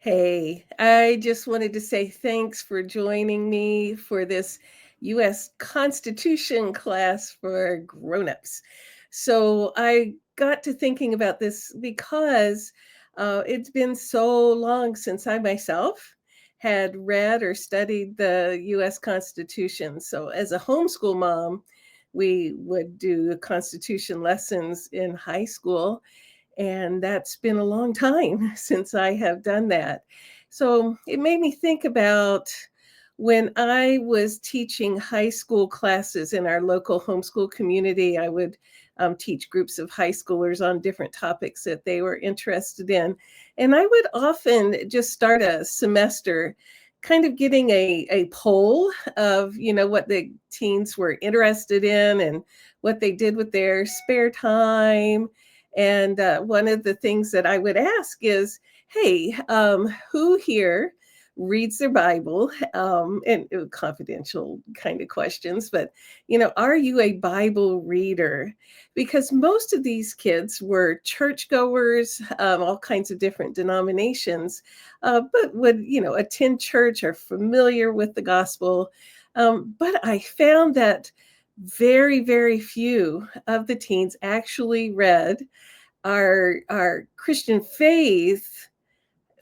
Hey, I just wanted to say thanks for joining me for this U.S. Constitution class for grownups. So I got to thinking about this because it's been so long since I myself had read or studied the U.S. Constitution. So as a homeschool mom, we would do the Constitution lessons in high school, and that's been a long time since I have done that. So it made me think about when I was teaching high school classes in our local homeschool community. I would teach groups of high schoolers on different topics that they were interested in. And I would often just start a semester kind of getting a poll of, what the teens were interested in and what they did with their spare time. And one of the things that I would ask is, hey, who here reads their Bible? And confidential kind of questions, but, are you a Bible reader? Because most of these kids were churchgoers, all kinds of different denominations, but would, attend church, are familiar with the gospel. But I found that very, very few of the teens actually read our Christian faith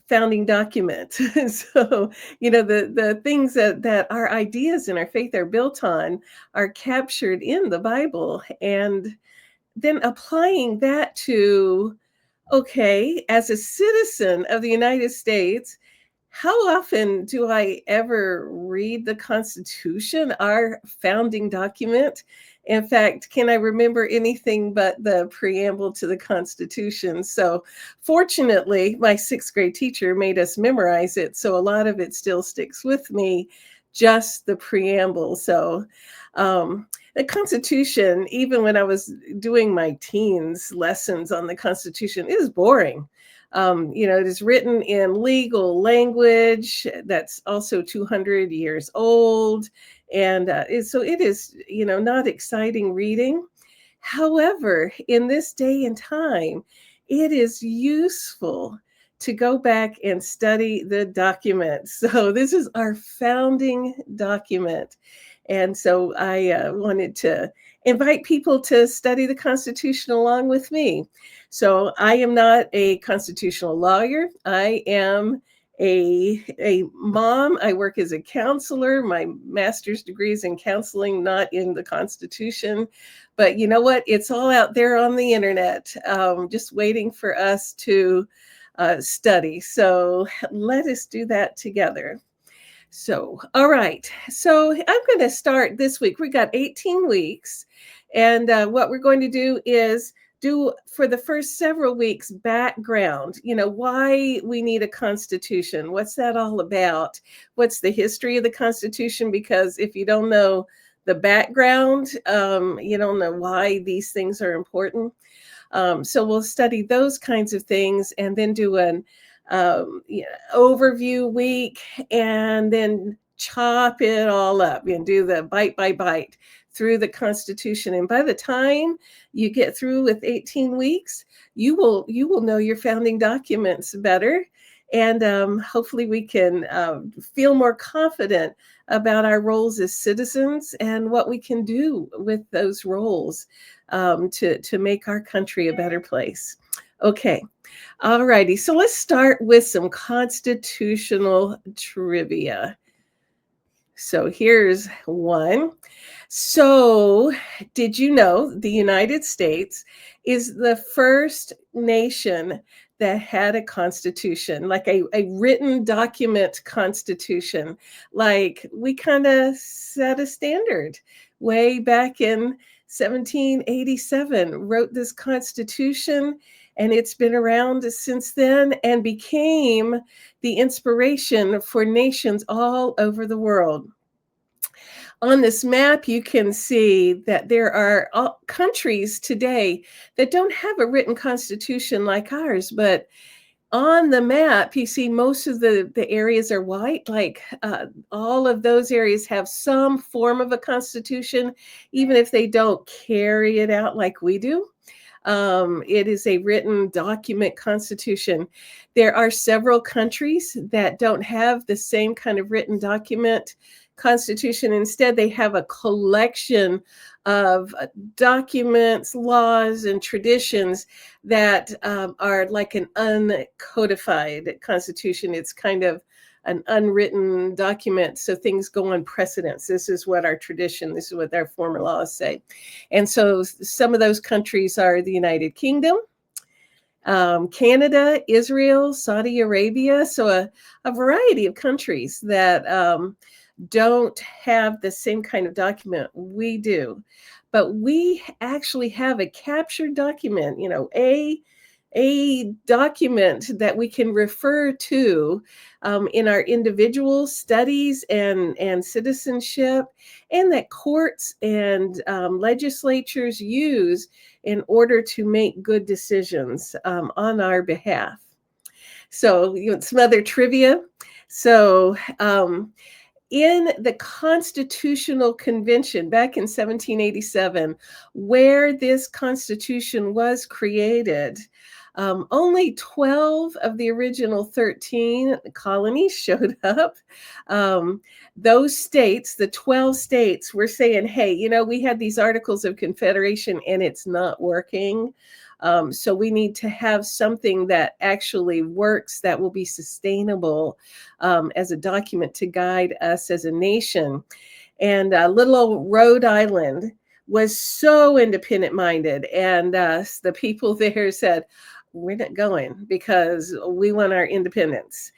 founding document. So, the things that our ideas and our faith are built on are captured in the Bible. And then applying that to, okay, as a citizen of the United States, how often do I ever read the Constitution, our founding document? In fact, can I remember anything but the preamble to the Constitution? So, fortunately, my sixth grade teacher made us memorize it. So, a lot of it still sticks with me, just the preamble. So, the Constitution, even when I was doing my teens lessons on the Constitution, is boring. It is written in legal language that's also 200 years old. And so it is, not exciting reading. However, in this day and time, it is useful to go back and study the document. So this is our founding document. And so I wanted to invite people to study the Constitution along with me. So I am not a constitutional lawyer. I am a mom. I work as a counselor. My master's degree is in counseling, not in the Constitution. But you know what? It's all out there on the internet, just waiting for us to study. So let us do that together. So, all right. So I'm going to start this week. We got 18 weeks. And what we're going to do is do for the first several weeks background, why we need a constitution. What's that all about? What's the history of the Constitution? Because if you don't know the background, you don't know why these things are important. So we'll study those kinds of things and then do an overview week, and then chop it all up and do the bite by bite through the Constitution. And by the time you get through with 18 weeks, you will know your founding documents better. And hopefully we can feel more confident about our roles as citizens and what we can do with those roles to make our country a better place. Okay. All righty. So let's start with some constitutional trivia. So here's one. So, did you know the United States is the first nation that had a constitution, like a written document constitution? Like we kind of set a standard way back in 1787, wrote this constitution, and it's been around since then and became the inspiration for nations all over the world. On this map, you can see that there are countries today that don't have a written constitution like ours, but on the map, you see most of the areas are white, like all of those areas have some form of a constitution, even if they don't carry it out like we do. It is a written document constitution. There are several countries that don't have the same kind of written document constitution. Instead, they have a collection of documents, laws, and traditions that are like an uncodified constitution. It's kind of an unwritten document, so things go on precedence. This is what our tradition, this is what our former laws say. And so some of those countries are the United Kingdom, Canada, Israel, Saudi Arabia. So a variety of countries that don't have the same kind of document we do. But we actually have a captured document, a document that we can refer to in our individual studies and citizenship, and that courts and legislatures use in order to make good decisions on our behalf. So, some other trivia. So, in the Constitutional Convention back in 1787, where this Constitution was created, only 12 of the original 13 colonies showed up. Um, those states, the 12 states, were saying, hey, we had these Articles of Confederation and it's not working. So we need to have something that actually works, that will be sustainable as a document to guide us as a nation. And little old Rhode Island was so independent minded. And the people there said, we're not going because we want our independence.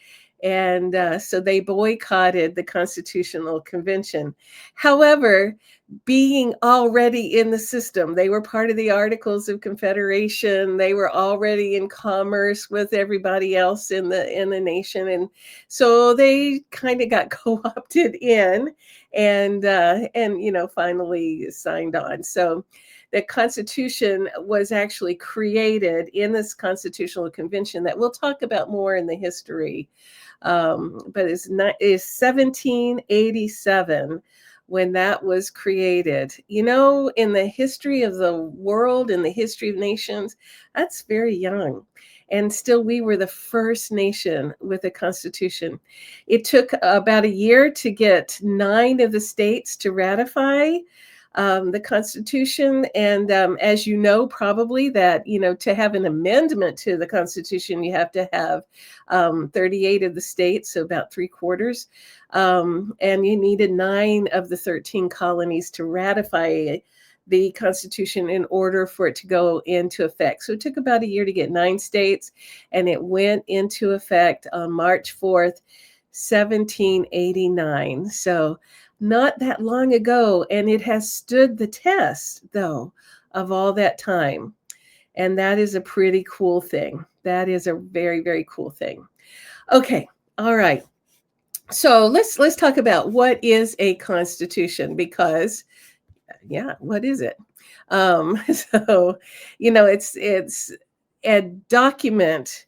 And so they boycotted the Constitutional Convention. However, being already in the system, they were part of the Articles of Confederation. They were already in commerce with everybody else in the nation, and so they kind of got co-opted in, and finally signed on. So the Constitution was actually created in this Constitutional Convention that we'll talk about more in the history. But it's 1787 when that was created. In the history of the world, in the history of nations, that's very young. And still, we were the first nation with a constitution. It took about a year to get 9 of the states to ratify the Constitution. And as you know, probably that, to have an amendment to the Constitution, you have to have 38 of the states, so about 3/4. And you needed 9 of the 13 colonies to ratify the Constitution in order for it to go into effect. So it took about a year to get 9 states, and it went into effect on March 4th, 1789. So not that long ago, and it has stood the test, though, of all that time. And that is a pretty cool thing. That is a very, very cool thing. Okay, all right. So let's talk about what is a constitution, because what is it? So it's a document.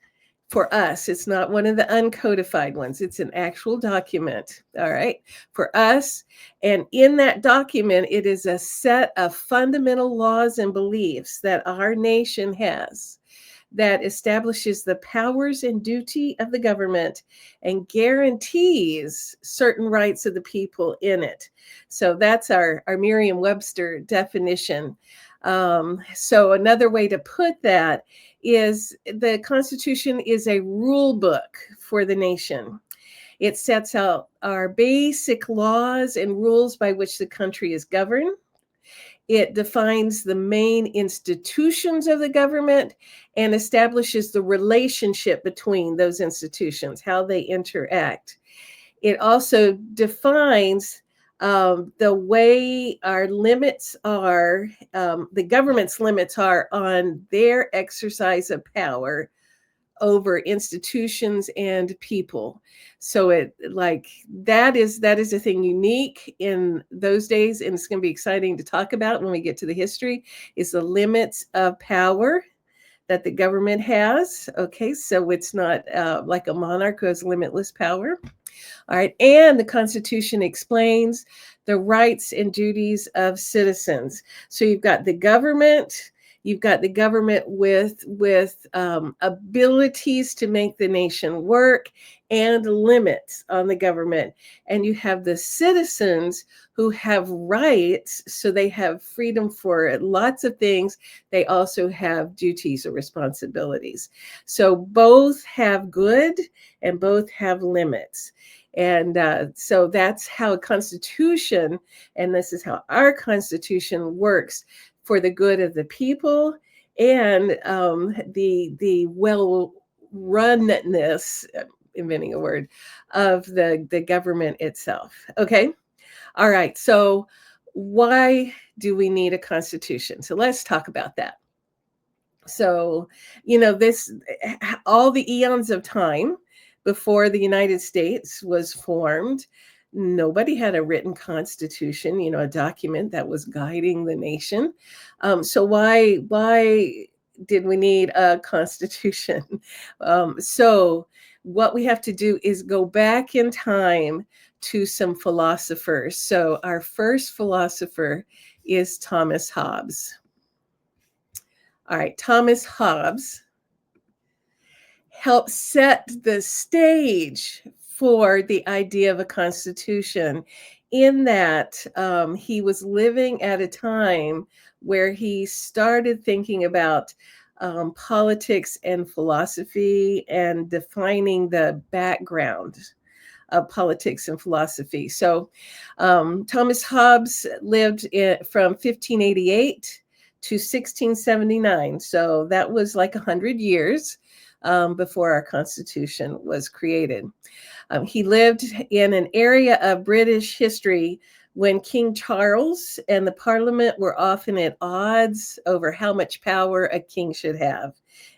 For us, it's not one of the uncodified ones. It's an actual document, all right, for us. And in that document, it is a set of fundamental laws and beliefs that our nation has that establishes the powers and duty of the government and guarantees certain rights of the people in it. So that's our Merriam-Webster definition. So another way to put that is the Constitution is a rule book for the nation. It sets out our basic laws and rules by which the country is governed. It defines the main institutions of the government and establishes the relationship between those institutions, how they interact. It also defines the way our limits are, the government's limits are on their exercise of power over institutions and people. So that is a thing unique in those days, and it's going to be exciting to talk about when we get to the history, is the limits of power that the government has. Okay, so it's not like a monarch who has limitless power. All right, and the Constitution explains the rights and duties of citizens. So you've got the government, You've got the government with abilities to make the nation work and limits on the government. And you have the citizens who have rights, so they have freedom for lots of things. They also have duties or responsibilities. So both have good and both have limits. And so that's how a constitution, and this is how our constitution works for the good of the people and the well runness, inventing a word, of the government itself. Okay. All right. So why do we need a constitution? So let's talk about that. So, this all the eons of time before the United States was formed, nobody had a written constitution, a document that was guiding the nation. So why did we need a constitution? So what we have to do is go back in time to some philosophers. So our first philosopher is Thomas Hobbes. All right, Thomas Hobbes helped set the stage for the idea of a constitution, in that he was living at a time where he started thinking about politics and philosophy and defining the background of politics and philosophy. So Thomas Hobbes lived from 1588 to 1679. So that was like 100 years before our Constitution was created. He lived in an area of British history when King Charles and the Parliament were often at odds over how much power a king should have,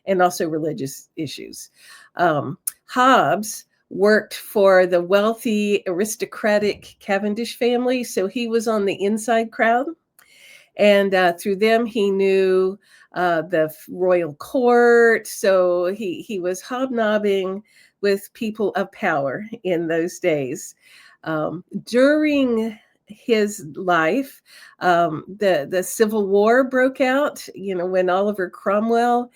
and also religious issues. Hobbes worked for the wealthy aristocratic Cavendish family, so he was on the inside crowd. And through them, he knew the royal court. So he was hobnobbing with people of power in those days. During his life, the Civil War broke out, when Oliver Cromwell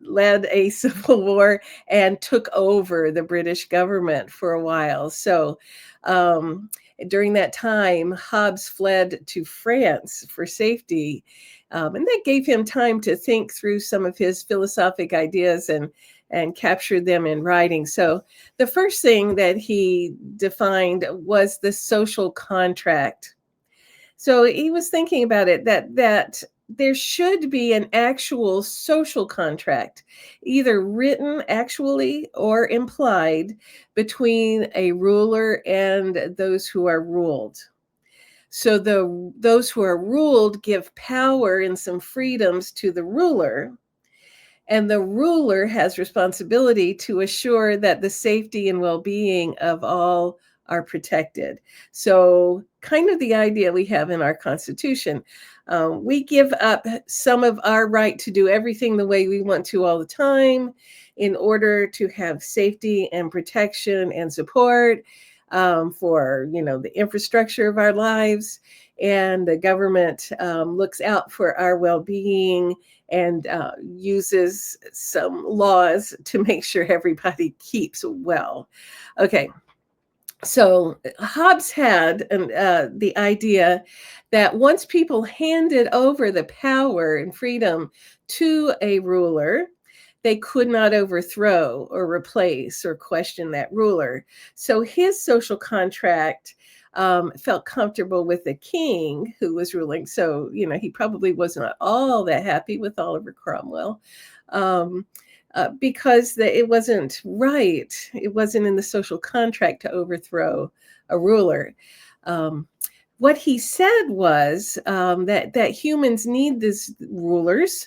led a civil war and took over the British government for a while. So during that time, Hobbes fled to France for safety. And that gave him time to think through some of his philosophic ideas and capture them in writing. So the first thing that he defined was the social contract. So he was thinking about it, that there should be an actual social contract, either written actually or implied, between a ruler and those who are ruled. So those who are ruled give power and some freedoms to the ruler, and the ruler has responsibility to assure that the safety and well-being of all are protected. So kind of the idea we have in our Constitution. We give up some of our right to do everything the way we want to all the time in order to have safety and protection and support for the infrastructure of our lives. And the government looks out for our well-being and uses some laws to make sure everybody keeps well. Okay. So Hobbes had the idea that once people handed over the power and freedom to a ruler, they could not overthrow or replace or question that ruler. So his social contract felt comfortable with the king who was ruling. So, he probably was not all that happy with Oliver Cromwell. Because it wasn't right. It wasn't in the social contract to overthrow a ruler. What he said was that humans need these rulers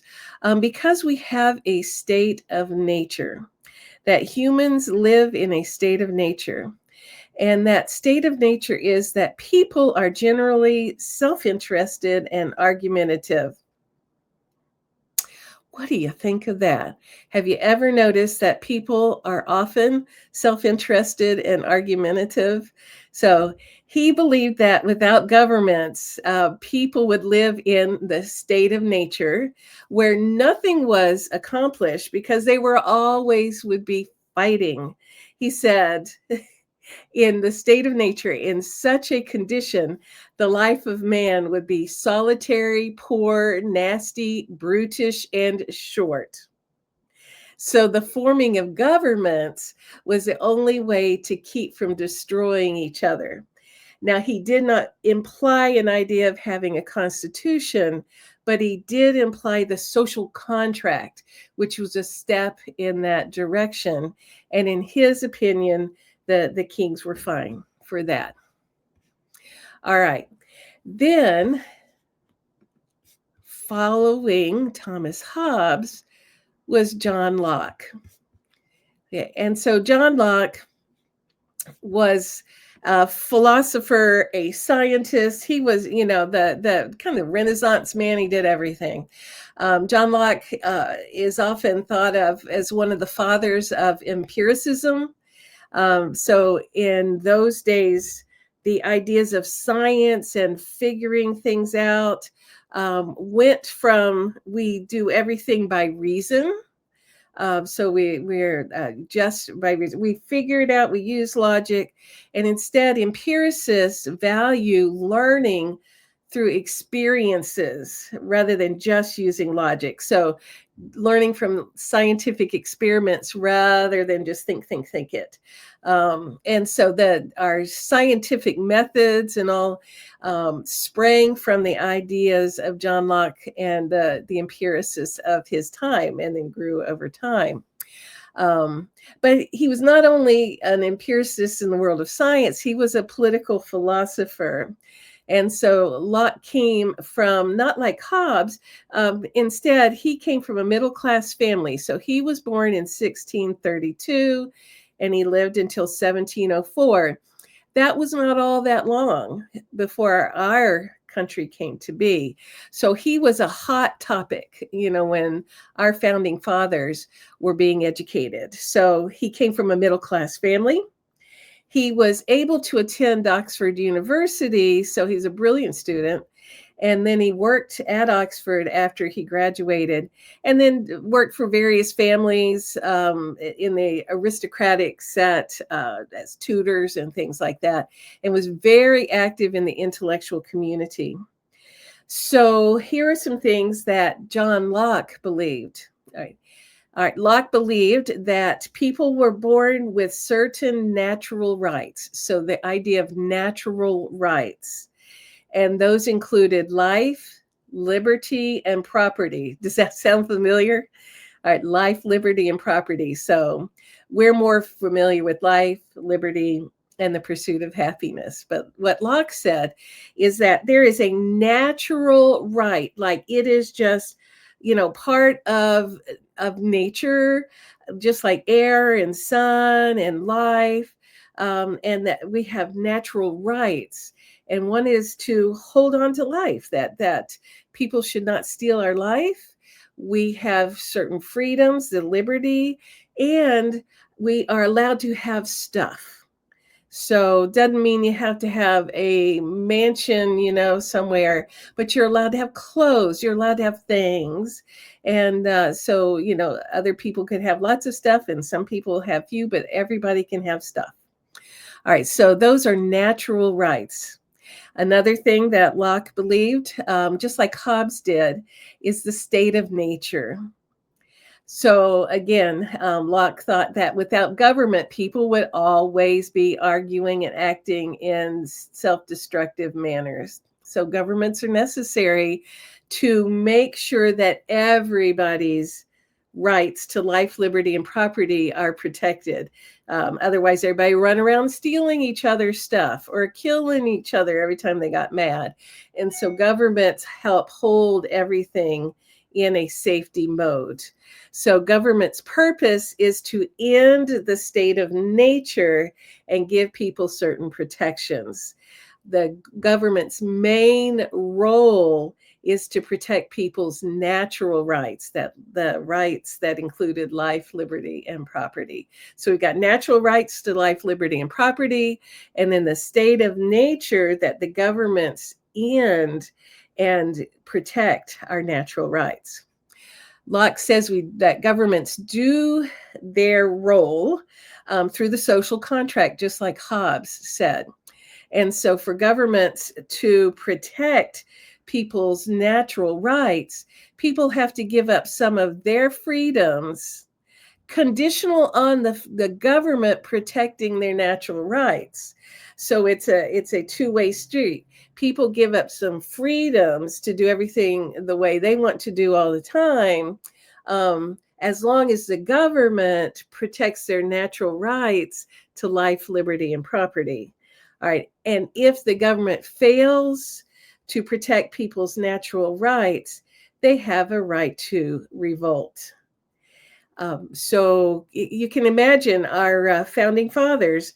because we have a state of nature, that humans live in a state of nature. And that state of nature is that people are generally self-interested and argumentative. What do you think of that? Have you ever noticed that people are often self interested and argumentative? So he believed that without governments, people would live in the state of nature where nothing was accomplished because they were always would be fighting. He said, in the state of nature, in such a condition, the life of man would be solitary, poor, nasty, brutish, and short. So the forming of governments was the only way to keep from destroying each other. Now, he did not imply an idea of having a constitution, but he did imply the social contract, which was a step in that direction. And in his opinion, the kings were fine for that. All right. Then, following Thomas Hobbes was John Locke. Yeah, and so John Locke was a philosopher, a scientist. He was, the kind of Renaissance man. He did everything. John Locke is often thought of as one of the fathers of empiricism. So in those days, the ideas of science and figuring things out went from we do everything by reason. So we're just by reason. We figure it out, we use logic, and instead empiricists value learning through experiences rather than just using logic. So learning from scientific experiments rather than just think it. And so that our scientific methods and all sprang from the ideas of John Locke and the empiricists of his time, and then grew over time. But he was not only an empiricist in the world of science, he was a political philosopher. And so Locke came from, not like Hobbes, instead, he came from a middle class family. So he was born in 1632 and he lived until 1704. That was not all that long before our country came to be. So he was a hot topic, when our founding fathers were being educated. So he came from a middle class family. He was able to attend Oxford University, so he's a brilliant student. And then he worked at Oxford after he graduated, and then worked for various families in the aristocratic set as tutors and things like that, and was very active in the intellectual community. So here are some things that John Locke believed. All right, Locke believed that people were born with certain natural rights. So the idea of natural rights, and those included life, liberty, and property. Does that sound familiar? All right, life, liberty, and property. So we're more familiar with life, liberty, and the pursuit of happiness. But what Locke said is that there is a natural right, like it is just, part of nature, just like air and sun and life, and that we have natural rights. And one is to hold on to life, that people should not steal our life. We have certain freedoms, the liberty, and we are allowed to have stuff. So doesn't mean you have to have a mansion, somewhere, but you're allowed to have clothes, you're allowed to have things. And so, other people could have lots of stuff and some people have few, but everybody can have stuff. All right, so those are natural rights. Another thing that Locke believed, just like Hobbes did, is the state of nature. So again, Locke thought that without government, people would always be arguing and acting in self-destructive manners. So governments are necessary to make sure that everybody's rights to life, liberty, and property are protected. Otherwise, everybody run around stealing each other's stuff or killing each other every time they got mad. And so governments help hold everything in a safety mode. So government's purpose is to end the state of nature and give people certain protections. The government's main role is to protect people's natural rights, that the rights that included life, liberty, and property. So we've got natural rights to life, liberty, and property, and then the state of nature that the governments end and protect our natural rights. Locke says that governments do their role through the social contract, just like Hobbes said. And so, for governments to protect people's natural rights, people have to give up some of their freedoms conditional on the government protecting their natural rights. So it's a two-way street. People give up some freedoms to do everything the way they want to do all the time, as long as the government protects their natural rights to life, liberty, and property. All right. And if the government fails to protect people's natural rights, they have a right to revolt. So you can imagine our founding fathers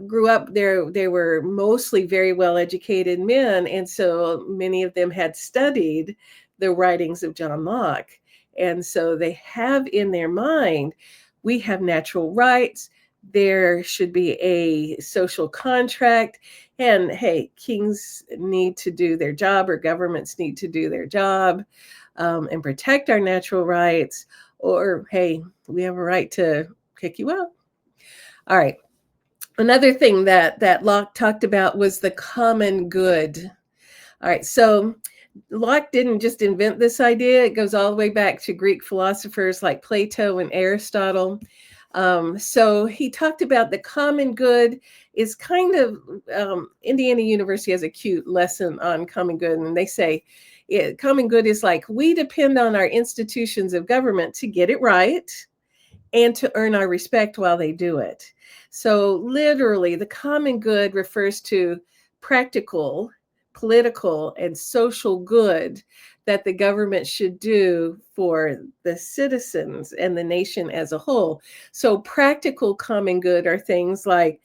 grew up there. They were mostly very well educated men. And so many of them had studied the writings of John Locke. And so they have in their mind, we have natural rights. There should be a social contract. And hey, kings need to do their job, or governments need to do their job and protect our natural rights. Or, hey, we have a right to kick you out. All right. Another thing that Locke talked about was the common good. All right. So Locke didn't just invent this idea. It goes all the way back to Greek philosophers like Plato and Aristotle. So he talked about the common good is kind of, Indiana University has a cute lesson on common good. And they say, common good is like, we depend on our institutions of government to get it right and to earn our respect while they do it. So literally, the common good refers to practical, political, and social good that the government should do for the citizens and the nation as a whole. So practical common good are things like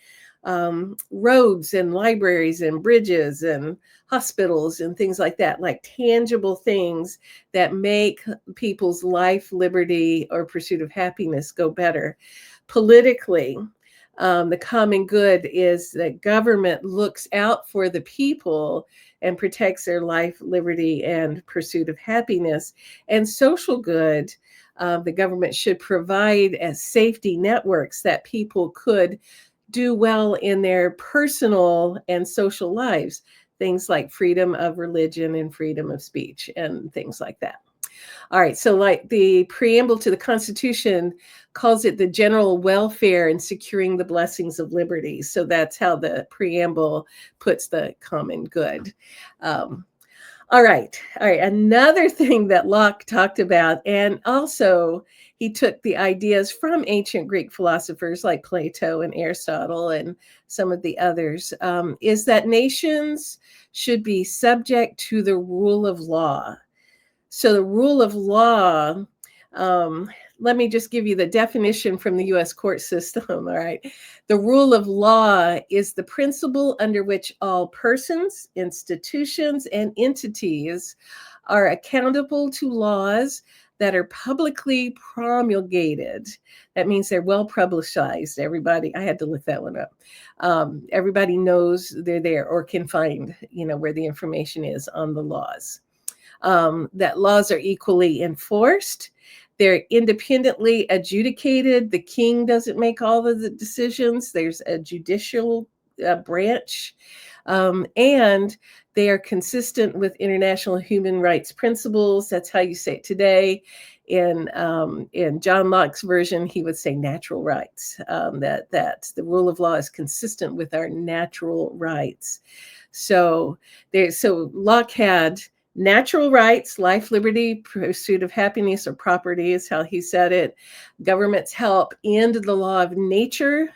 roads and libraries and bridges and hospitals and things like that, like tangible things that make people's life, liberty, or pursuit of happiness go better. Politically, the common good is that government looks out for the people and protects their life, liberty, and pursuit of happiness. And social good, the government should provide as safety networks that people could do well in their personal and social lives. Things like freedom of religion and freedom of speech and things like that. All right, so like the preamble to the Constitution calls it the general welfare and securing the blessings of liberty. So that's how the preamble puts the common good. All right. Another thing that Locke talked about, and also he took the ideas from ancient Greek philosophers like Plato and Aristotle and some of the others, is that nations should be subject to the rule of law. So the rule of law, let me just give you the definition from the US court system, all right? The rule of law is the principle under which all persons, institutions, and entities are accountable to laws that are publicly promulgated. That means they're well publicized. Everybody, I had to look that one up. Everybody knows they're there or can find, where the information is on the laws. That laws are equally enforced. They're independently adjudicated. The king doesn't make all of the decisions. There's a judicial branch. And they are consistent with international human rights principles. That's how you say it today. In John Locke's version, he would say natural rights, that the rule of law is consistent with our natural rights. So Locke had natural rights, life, liberty, pursuit of happiness or property is how he said it. Governments help end the law of nature,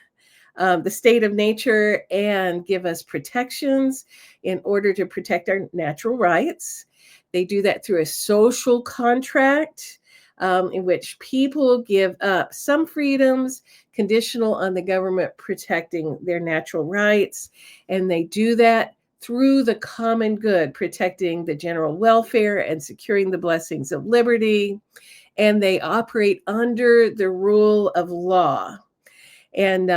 the state of nature, and give us protections in order to protect our natural rights. They do that through a social contract in which people give up some freedoms conditional on the government protecting their natural rights. And they do that through the common good, protecting the general welfare and securing the blessings of liberty. And they operate under the rule of law. And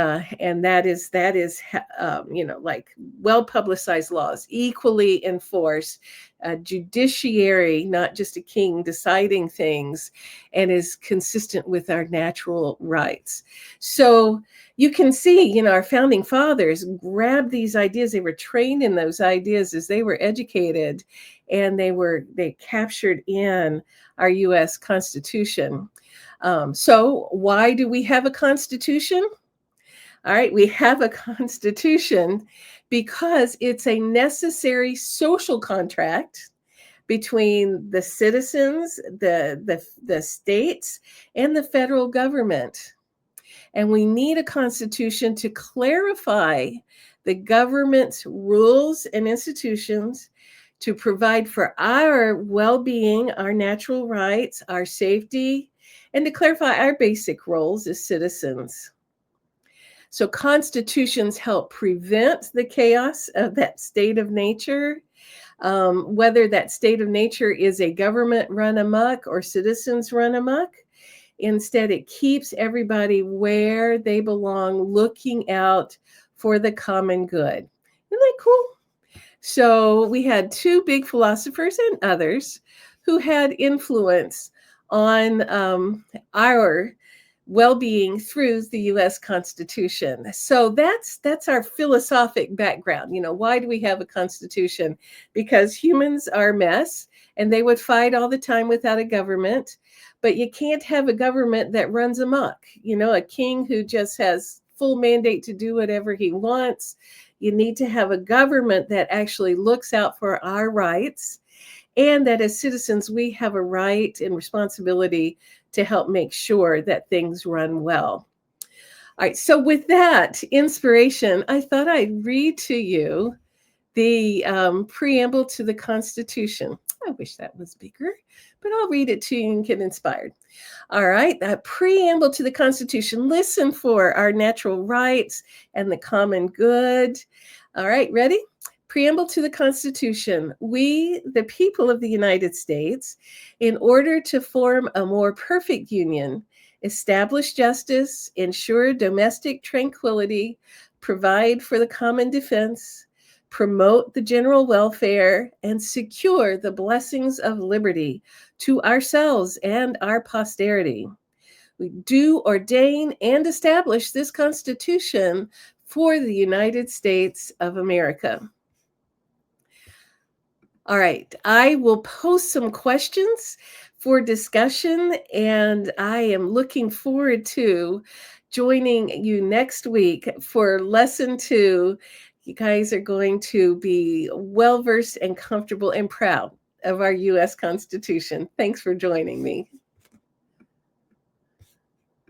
like well publicized laws, equally enforced, a judiciary, not just a king deciding things, and is consistent with our natural rights. So you can see, our founding fathers grabbed these ideas. They were trained in those ideas as they were educated, and they captured in our U.S. Constitution. So why do we have a constitution? All right, we have a constitution because it's a necessary social contract between the citizens, the states, and the federal government. And we need a constitution to clarify the government's rules and institutions, to provide for our well-being, our natural rights, our safety, and to clarify our basic roles as citizens. So constitutions help prevent the chaos of that state of nature, whether that state of nature is a government run amok or citizens run amok. Instead, it keeps everybody where they belong, looking out for the common good. Isn't that cool? So we had two big philosophers and others who had influence on our well-being through the U.S. Constitution. So that's our philosophic background. Why do we have a constitution? Because humans are a mess, and they would fight all the time without a government. But you can't have a government that runs amok. A king who just has full mandate to do whatever he wants. You need to have a government that actually looks out for our rights, and that as citizens, we have a right and responsibility to help make sure that things run well. All right, so with that inspiration, I thought I'd read to you the preamble to the Constitution. I wish that was bigger, but I'll read it to you and get inspired. All right, that preamble to the Constitution. Listen for our natural rights and the common good. All right, ready? Preamble to the Constitution. We, the people of the United States, in order to form a more perfect union, establish justice, ensure domestic tranquility, provide for the common defense, promote the general welfare, and secure the blessings of liberty to ourselves and our posterity. We do ordain and establish this Constitution for the United States of America. All right, I will post some questions for discussion, and I am looking forward to joining you next week for lesson 2. You guys are going to be well versed and comfortable and proud of our U.S. Constitution. Thanks for joining me.